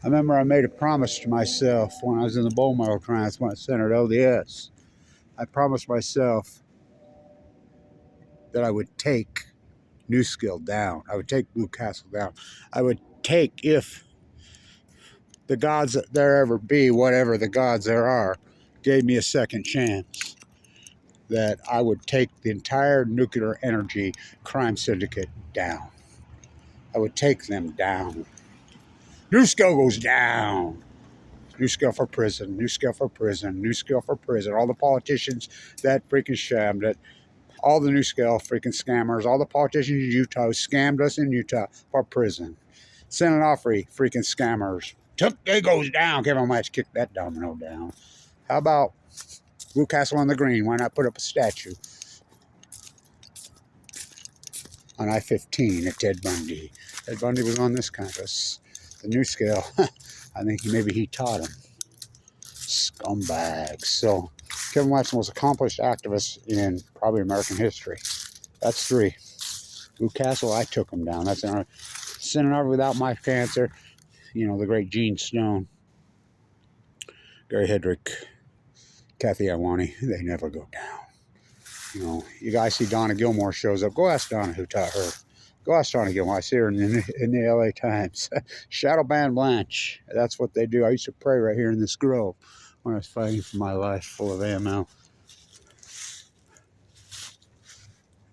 I remember I made a promise to myself when I was in the bone marrow transplant center at LDS. I promised myself that I would take NUSCALE down. I would take Blue Castle down. I would take, if the gods that there ever be, whatever the gods there are, gave me a second chance, that I would take the entire nuclear energy crime syndicate down. I would take them down. NUSCALE goes down. NUSCALE for prison. NUSCALE for prison. NUSCALE for prison. All the politicians that freaking shammed it. All the NUSCALE freaking scammers. All the politicians in Utah who scammed us in Utah for prison. San Onofre freaking scammers. It goes down. Kevin Match kicked that domino down. How about Blue Castle on the Green? Why not put up a statue on I-15 at Ted Bundy? Ted Bundy was on this campus. The NUSCALE, I think maybe he taught him. Scumbags. So, Kevin White's the most accomplished activist in probably American history. That's 3. Blue Castle, I took him down. That's another. Senator Without My Cancer, you know, the great Gene Stone, Gary Hedrick, Kathy Iwani, they never go down. You know, you guys see Donna Gilmore shows up. Go ask Donna who taught her. Go ask Donna Gilmore. I see her in the LA Times. Shadow Band Blanche. That's what they do. I used to pray right here in this grove when I was fighting for my life full of AML.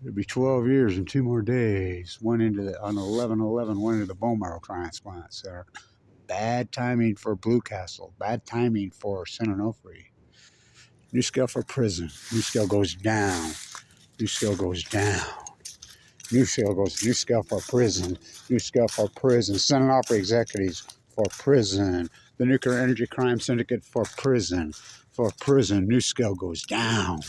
It'd be 12 years and 2 more days. Went into on 11/11, went into the bone marrow transplant center. Bad timing for Blue Castle. Bad timing for San Onofre. NUSCALE for prison. NUSCALE goes down. NUSCALE goes down. NUSCALE for prison. NUSCALE for prison. San Onofre executives for prison. The Nuclear Energy Crime Syndicate for prison. For prison. NUSCALE goes down.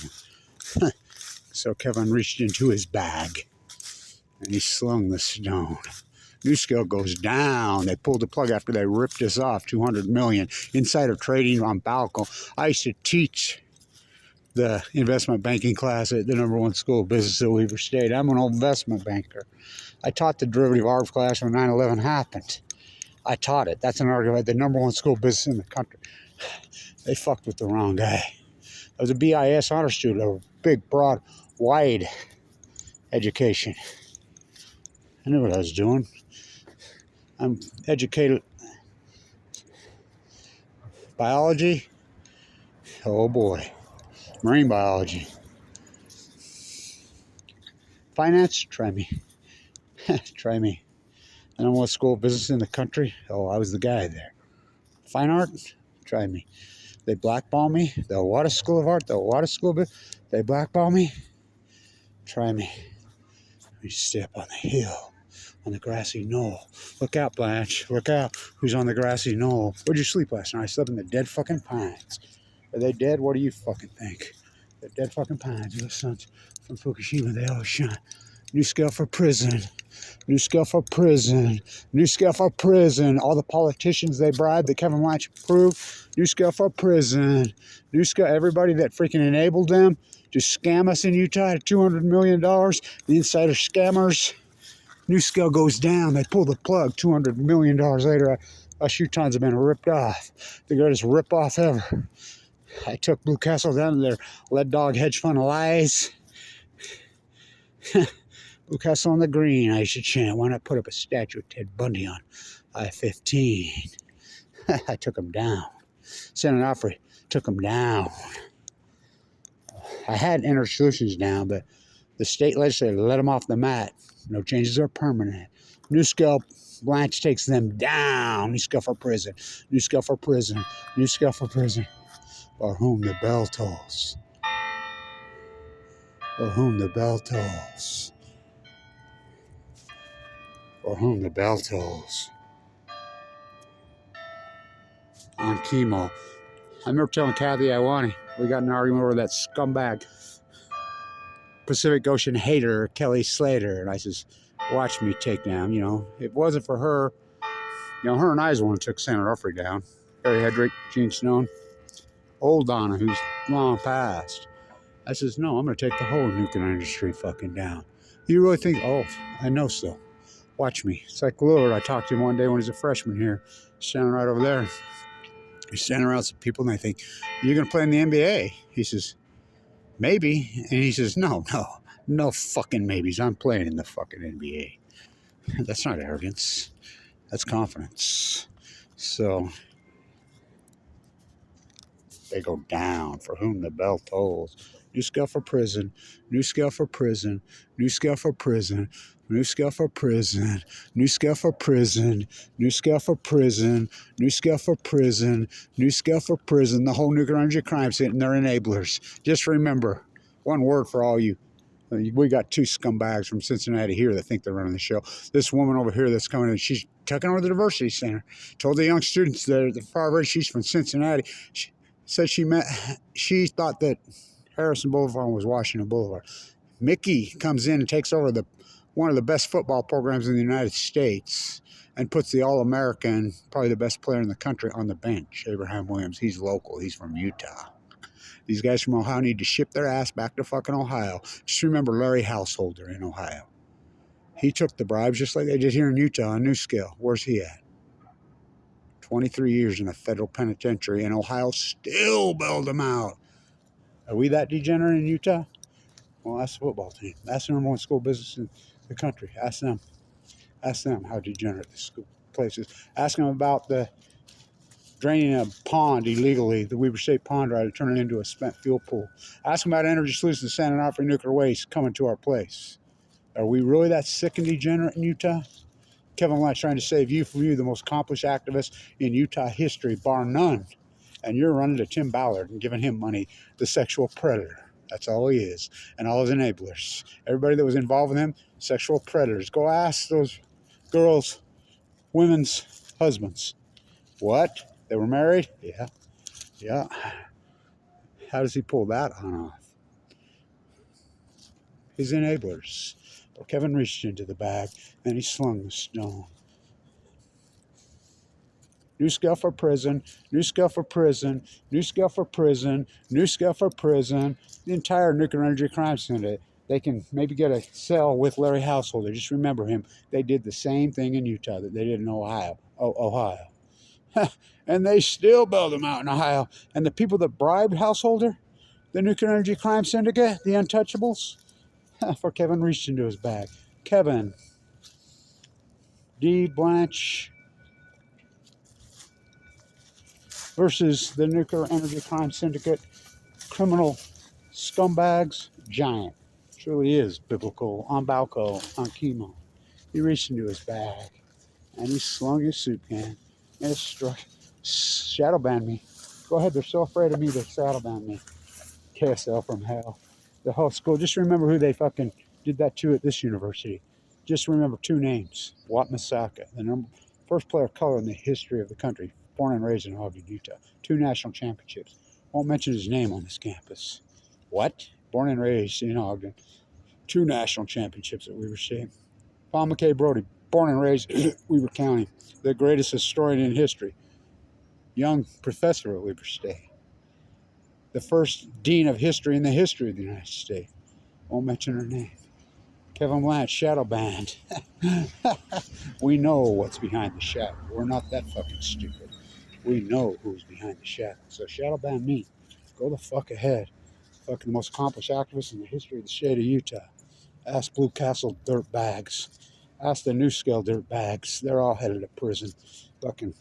So Kevin reached into his bag and he slung the stone. NUSCALE goes down. They pulled the plug after they ripped us off $200 million. Insider trading on Balco. I used to teach the investment banking class at the #1 school of business at Weaver State. I'm an old investment banker. I taught the derivative arb class when 9/11 happened. I taught it. That's an argument. The #1 school of business in the country. They fucked with the wrong guy. I was a BIS honor student, a big, broad, wide education. I knew what I was doing. I'm educated. Biology? Oh boy. Marine biology. Finance? Try me. Try me. The #1 school of business in the country? Oh, I was the guy there. Fine art? Try me. They blackball me. The Water School of Art, the Water School of Business, they blackball me. Try me. We step on the hill, on the grassy knoll. Look out, Blanche. Look out. Who's on the grassy knoll? Where'd you sleep last night? I slept in the dead fucking pines. Are they dead? What do you fucking think? They're dead fucking pines. The suns from Fukushima, they all shine. NUSCALE for prison. NUSCALE for prison. NUSCALE for prison. All the politicians they bribed that Kevin Watch approved. NUSCALE for prison. NUSCALE, everybody that freaking enabled them to scam us in Utah at $200 million. The insider scammers. NUSCALE goes down. They pull the plug. $200 million later, us Utahns have been ripped off. The greatest rip-off ever. I took Blue Castle down to their lead dog hedge fund lies. Blue Castle on the Green, I should chant. Why not put up a statue of Ted Bundy on I-15? I took him down. San Onofre took him down. I had Energy Solutions down, but the state legislature let them off the mat. No changes are permanent. NUSCALE Blanche takes them down. NUSCALE for prison. NUSCALE for prison. NUSCALE for prison. For whom the bell tolls. For whom the bell tolls. For whom the bell tolls. On chemo. I remember telling Kathy Iwani, we got in an argument over that scumbag Pacific Ocean hater, Kelly Slater. And I says, watch me take down, you know. If it wasn't for her, you know, her and I is the one who took San Onofre down. Gary Hedrick, Gene Stone, old Donna, who's long past. I says, no, I'm going to take the whole nuclear industry fucking down. You really think, oh, I know so. Watch me. It's like Lillard. I talked to him one day when he was a freshman here. Standing right over there. He's standing around some people and they think, you're going to play in the NBA? He says, maybe. And he says, no fucking maybes. I'm playing in the fucking NBA. That's not arrogance. That's confidence. So they go down for whom the bell tolls. NUSCALE for prison. NUSCALE for prison. NUSCALE for prison. NUSCALE for prison. NUSCALE for prison. NUSCALE for prison. NUSCALE for prison. NUSCALE for prison. The whole nuclear energy crime scene and their enablers. Just remember, one word for all you. We got two scumbags from Cincinnati here that think they're running the show. This woman over here that's coming in, she's tucking over the diversity center. Told the young students there at the Harvard, she's from Cincinnati. She said she thought that Harrison Boulevard was Washington Boulevard. Mickey comes in and takes over one of the best football programs in the United States and puts the All-American, probably the best player in the country, on the bench, Abraham Williams. He's local. He's from Utah. These guys from Ohio need to ship their ass back to fucking Ohio. Just remember Larry Householder in Ohio. He took the bribes just like they did here in Utah on NUSCALE. Where's he at? 23 years in a federal penitentiary, and Ohio still bailed him out. Are we that degenerate in Utah? Well, ask the football team. Ask the number one school business in the country. Ask them. Ask them how degenerate the school place is. Ask them about the draining a pond illegally, the Weber State Pond, right, to turn it into a spent fuel pool. Ask them about energy solutions, San Onofre nuclear waste coming to our place. Are we really that sick and degenerate in Utah? Kevin Lynch trying to save you from you, the most accomplished activist in Utah history, bar none. And you're running to Tim Ballard and giving him money, the sexual predator. That's all he is. And all his enablers. Everybody that was involved with him, sexual predators. Go ask those girls, women's husbands. What? They were married? Yeah. How does he pull that on off? His enablers. But Kevin reached into the bag and he slung the stone. NUSCALE for prison. NUSCALE for prison. NUSCALE for prison. NUSCALE for prison. The entire nuclear energy crime syndicate. They can maybe get a cell with Larry Householder. Just remember him. They did the same thing in Utah that they did in Ohio. And they still bailed him out in Ohio. And the people that bribed Householder, the nuclear energy crime syndicate, the untouchables, for Kevin reached into his bag. Kevin D. Blanche versus the nuclear energy crime syndicate, criminal scumbags, giant. Truly is biblical, on Balco, on chemo. He reached into his bag and he slung his soup can and it struck. Shadow banned me. Go ahead, they're so afraid of me, they shadow banned me. KSL from hell. The whole school. Just remember who they fucking did that to at this university. Just remember two names. Wat Masaka, the first player of color in the history of the country, born and raised in Ogden, Utah. 2 national championships. Won't mention his name on this campus. What? Born and raised in Ogden. 2 national championships at Weber State. Paul McKay Brody, born and raised in Weber County. The greatest historian in history. Young professor at Weber State. The first dean of history in the history of the United States. Won't mention her name. Kevin Blanche, shadow banned. We know what's behind the shadow. We're not that fucking stupid. We know who's behind the shadow. So shadow ban me. Go the fuck ahead. Fucking the most accomplished activist in the history of the state of Utah. Ask Blue Castle dirt bags. Ask the NUSCALE dirt bags. They're all headed to prison. Fucking,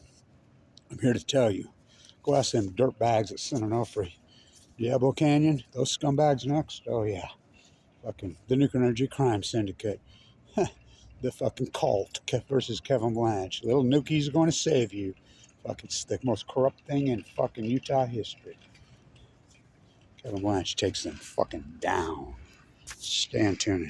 I'm here to tell you. Go ask them dirt bags at San Onofre. Diablo Canyon, those scumbags next? Oh, yeah. Fucking the nuclear energy crime syndicate. The fucking cult versus Kevin Blanche. Little Nuki's going to save you. Fucking it's the most corrupt thing in fucking Utah history. Kevin Blanche takes them fucking down. Stay tuned.